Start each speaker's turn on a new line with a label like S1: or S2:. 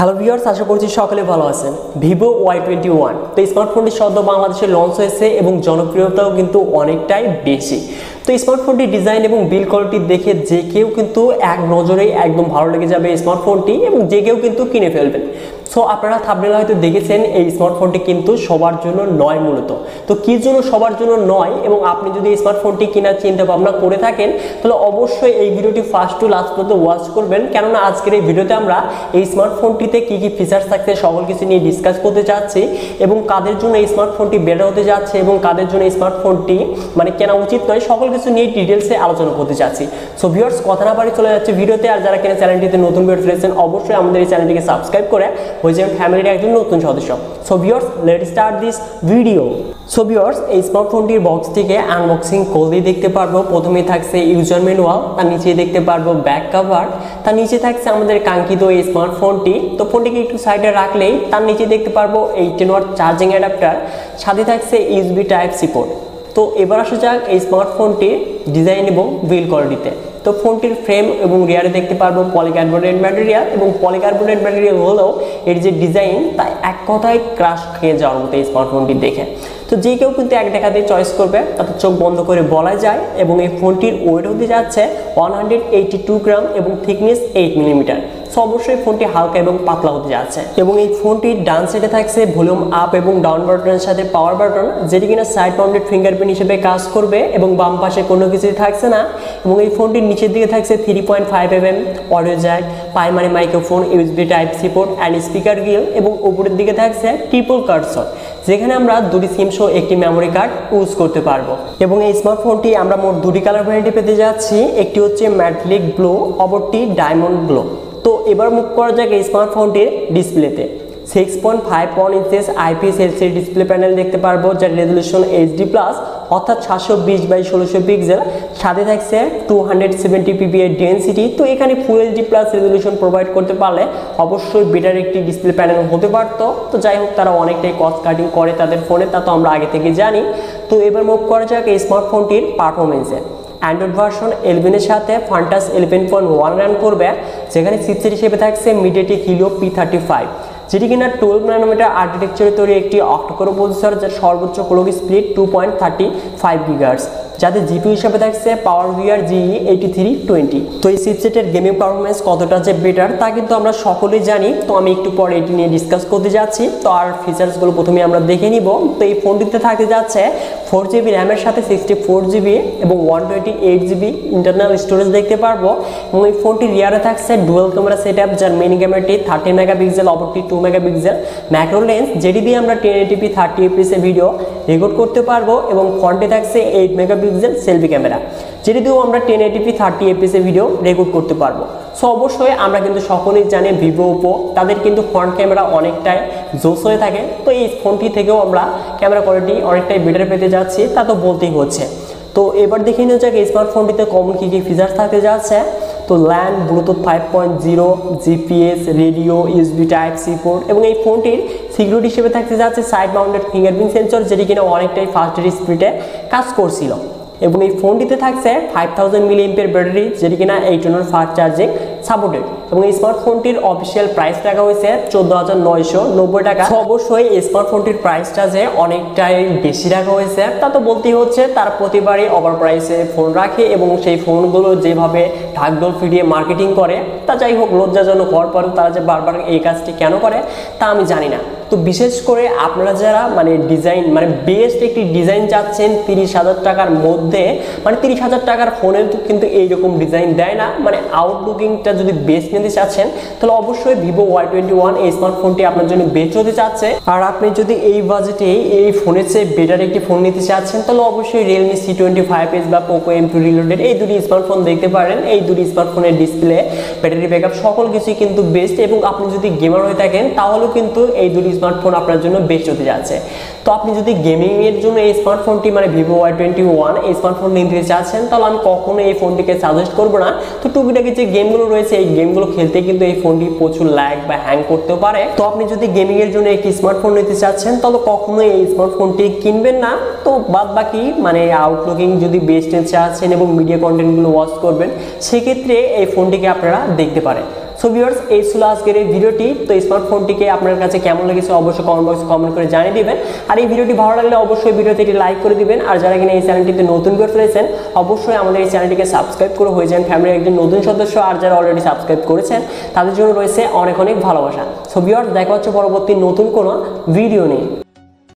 S1: Hello viewers, আশা করছি সকলে ভালো আছেন। ভিভো Y21 তো স্মার্টফোনটি সদ্য বাংলাদেশে লঞ্চ হয়েছে এবং জনপ্রিয়তাও কিন্তু অনেকটাই বেশি। তো স্মার্টফোনটি ডিজাইন এবং বিল্ড কোয়ালিটি দেখে যে কেউ কিন্তু এক নজরেই একদম ভালো লেগে যাবে স্মার্টফোনটি এবং যে কেউ কিন্তু কিনে ফেলবেন। সো আপনারা থাম্বনেলে হয়তো দেখেছেন এই স্মার্টফোনটি কিন্তু সবার জন্য নয় মূলত। তো কি জন্য সবার জন্য নয় এবং আপনি যদি এই স্মার্টফোনটি কেনার চিন্তা ভাবনা করে থাকেন তাহলে অবশ্যই এই ভিডিওটি ফার্স্ট টু লাস্ট পর্যন্ত ওয়াচ করবেন, কেননা আজকের এই ভিডিওতে আমরা এই স্মার্টফোনটিতে কি কি ফিচার্স থাকছে সকল কিছু নিয়ে ডিসকাস করতে চাচ্ছি এবং কাদের জন্য এই স্মার্টফোনটি বেটার হতে যাচ্ছে এবং কাদের জন্য এই স্মার্টফোনটি মানে কেনা উচিত নয় সকল কিছু নিয়ে ডিটেলসে আলোচনা করতে চাচ্ছি। সো ভিউয়ার্স, কথা না বাড়ি চলে যাচ্ছে ভিডিওতে। আর যারা কিনা চ্যানেলটিতে নতুন ভিডিও ফেলেছেন অবশ্যই আমাদের এই চ্যানেলটিকে সাবস্ক্রাইব করে হয়ে যাবেন ফ্যামিলির একজন নতুন সদস্য। So viewers, let's start this video. So viewers, এই স্মার্টফোনটির বক্স থেকে আনবক্সিং করলেই দেখতে পারবো প্রথমেই থাকছে ইউজার ম্যানুয়াল, তার নিচে দেখতে পারবো ব্যাক কভার, তার নিচে থাকছে আমাদের কাঙ্ক্ষিত এই স্মার্টফোনটি। তো ফোনটিকে একটু সাইডে রাখলেই তার নিচে দেখতে পারবো 18 ওয়াট চার্জিং অ্যাডাপ্টার, সাথে থাকছে ইউএসবি টাইপ সি পোর্ট। তো এবার আসা যাক এই স্মার্টফোনটির ডিজাইন এবং বিল্ড কোয়ালিটিতে। তো ফোনটির ফ্রেম এবং রিয়ারে দেখতে পারবো পলিকার্বনেট ম্যাটেরিয়াল, এবং পলিকার্বনেট ম্যাটেরিয়াল হলেও এর যে ডিজাইন তা এক কথায় ক্রাশ খেয়ে যাওয়ার মতো এই স্মার্টফোনটি দেখে। তো যে কেউ কিন্তু এক দেখাতেই চয়েস করবে, তাতে চোখ বন্ধ করে বলা যায়। এবং এই ফোনটির ওয়েট হতে যাচ্ছে 182 গ্রাম এবং থিকনেস 8 মিলিমিটার। সো অবশ্যই ফোনটি হালকা এবং পাতলা হতে যাচ্ছে। এবং এই ফোনটির ডান সাইডে থাকছে ভলিউম আপ এবং ডাউন বাটনের সাথে পাওয়ার বাটন, যেটি কিনা সাইড মাউন্টেড ফিঙ্গারপ্রিন্ট হিসেবে কাজ করবে এবং বাম পাশে কোনো কিছুই থাকছে না। এবং এই ফোনটির নিচের দিকে থাকছে 3.5mm audio jack, primary microphone, USB type C port and speaker grill, এবং উপরের দিকে থাকছে ট্রিপল কার্ড স্লট, যেখানে আমরা দুটি সিম সহ একটি মেমোরি কার্ড ইউজ করতে পারবো। এবং এই স্মার্টফোনটি আমরা মোট দুটি কালার ভ্যারিয়েন্টে পেতে যাচ্ছি, একটি হচ্ছে ম্যাটলিক ব্লু, অপরটি ডায়মন্ড ব্লু। তো এবার মুভ করা যাক এই স্মার্টফোনটির ডিসপ্লেতে। 6.51 inches IPS LCD display panel দেখতে পারবো, যার রেজলিউশন এইচডি প্লাস অর্থাৎ 720x1600 পিক্সেল, সাথে থাকছে 270 পিপিআই ডেনসিটি। তো এখানে full HD plus resolution provide করতে পারলে অবশ্যই বেটার একটি ডিসপ্লে প্যানেল হতে পারতো। তো যাই হোক, তারা অনেকটাই কস্ট কাটিং করে তাদের ফোনে, তা তো আমরা আগে থেকে জানি। তো এবার মুভ করা যাক এই স্মার্টফোনটির পারফরমেন্সে। অ্যান্ড্রয়েড ভার্সন 11 এর সাথে ফান্টাস 11.1 রান করবে, যেখানে চিপসেট হিসেবে থাকছে মিডিয়াটেক হিলিও P35, যেটি কিনা 12 ন্যানোমিটার আর্কিটেকচারে তৈরি একটি অক্টোকোর প্রসেসর, যার সর্বোচ্চ ক্লক স্পিড 2.35 গিগাহার্টজ, যাতে জিপি হিসেবে থাকছে PowerVR GE8320। তো এই চিপসেটের গেমিং পারফরমেন্স কতটা যে বেটার তা কিন্তু আমরা সকলেই জানি। তো আমি একটু পরে এটি নিয়ে ডিসকাস করতে যাচ্ছি। তো আর ফিচার্সগুলো প্রথমে আমরা দেখে নিব। তো এই ফোনটিতে থাকতে যাচ্ছে 4GB র্যামের সাথে 64GB এবং 128GB ইন্টারনাল স্টোরেজ দেখতে পারবো। এবং এই ফোনটি রিয়ারে থাকছে ডুয়াল ক্যামেরা সেটআপ, যার মেইন ক্যামেরাটি 30 মেগাপিক্সেল, অপরটি 2 মেগাপিক্সেল ম্যাক্রো লেন্স, যেটি দিয়ে আমরা 1080p 30fps এ ভিডিও রেকর্ড করতে পারবো। এবং ফ্রন্টে থাকছে 8 মেগাপিক্সেল সেলফি ক্যামেরা, যেটি দিয়েও আমরা 1080p 30fps এ ভিডিও রেকর্ড করতে পারবো। সো অবশ্যই আমরা কিন্তু সকলেই জানি ভিভো, ওপো তাদের কিন্তু ফ্রন্ট ক্যামেরা অনেকটাই জোস হয়ে থাকে। তো এই ফোনটি থেকেও আমরা ক্যামেরা কোয়ালিটি অনেকটাই বেটার পেতে যাচ্ছি, তা তো বলতেই হচ্ছে। তো এবার দেখে নেওয়া যাক এই স্মার্টফোনটিতে কমন কী কী ফিচার্স থাকতে যাচ্ছে। তো land, Bluetooth 5.0, GPS, radio, USB type C port. এবং এই ফোনটির সিকিউরিটি হিসেবে থাকতে যাচ্ছে সাইড মাউন্টেড ফিঙ্গারপ্রিন্ট সেন্সর, যেটি কিনা অনেকটাই ফাস্ট স্পিডে কাজ করছিল। এবং এই ফোনটিতে থাকছে 5000 mAh ব্যাটারি, যেটি কিনা 8 ওয়াট ফাস্ট চার্জিং সাপোর্টেড। এবং এই স্মার্টফোনটির অফিসিয়াল প্রাইস রাখা হয়েছে 14,990 টাকা। অবশ্যই এই স্মার্টফোনটির প্রাইসটা যে অনেকটাই বেশি রাখা হয়েছে তা তো বলতেই হচ্ছে, তার প্রতিবারই ওভার প্রাইসে ফোন রাখে এবং সেই ফোনগুলো যেভাবে ঢাকঢোল ফিরিয়ে মার্কেটিং করে তা যাই হোক লজ্জাজনক হওয়ার পরেও তারা যে বারবার এই কাজটি কেন করে তা আমি জানি না। তো বিশেষ করে আপনারা যারা মানে ডিজাইন মানে বেস্ট একটি ডিজাইন চাচ্ছেন 30,000 টাকার মধ্যে, মানে 30,000 টাকার ফোনের তো কিন্তু এইরকম ডিজাইন দেয় না, মানে আউটলুকিংটা যদি বেস্ট নিতে চাচ্ছেন তাহলে অবশ্যই ভিভো Y21 এই স্মার্টফোনটি আপনার জন্য বেস্ট হতে চাচ্ছে। আর আপনি যদি এই বাজেটে এই ফোনের চেয়ে বেটার একটি ফোন নিতে চাচ্ছেন তাহলে অবশ্যই Realme C25s বা Poco M2 Reloaded এই দুটি স্মার্টফোন দেখতে পারেন। এই দুটি স্মার্টফোনের ডিসপ্লে, ব্যাটারি ব্যাকআপ সকল কিছুই কিন্তু বেস্ট। এবং আপনি যদি গেমার হয়ে থাকেন তাহলেও কিন্তু এই দুটি স্মার্টফোন আপনার জন্য বেস্ট হতে যাচ্ছে। তো আপনি যদি গেমিং এর জন্য এই স্মার্টফোনটি মানে ভিভো Y21 এই স্মার্টফোন নিতে চাচ্ছেন তাহলে আমি কখনো এই ফোনটিকে সাজেস্ট করবো না। তো টুকিটাকি যে গেমগুলো রয়েছে এই গেমগুলো খেলতে কিন্তু এই ফোনটি প্রচুর ল্যাগ বা হ্যাং করতেও পারে। তো আপনি যদি গেমিং এর জন্য একটি স্মার্টফোন নিতে চাচ্ছেন তাহলে কখনোই এই স্মার্টফোনটি কিনবেন না। তো বাদ বাকি মানে আউটলুকিং যদি বেস্ট নিতে চাচ্ছেন এবং মিডিয়া কন্টেন্টগুলো ওয়াচ করবেন সেক্ষেত্রে এই ফোনটিকে আপনারা দেখতে পারেন। সো ভিউয়ার্স, এই ছিল আজকের এই ভিডিওটি। তো স্মার্টফোনটিকে আপনার কাছে কেমন লেগেছে অবশ্যই কমেন্ট বক্সে কমেন্ট করে জানিয়ে দিবেন। আর এই ভিডিওটি ভালো লাগলে অবশ্যই ভিডিওতে একটি লাইক করে দিবেন। আর যারা কিনা এই চ্যানেলটিতে নতুন করে ফেলেছেন অবশ্যই আমাদের এই চ্যানেলটিকে সাবস্ক্রাইব করে হয়ে যান ফ্যামিলির একজন নতুন সদস্য। আর যারা অলরেডি সাবস্ক্রাইব করেছেন তাদের জন্য রয়েছে অনেক অনেক ভালোবাসা। সো ভিউয়ার্স, দেখা হচ্ছে পরবর্তী নতুন কোনো ভিডিও নিয়ে।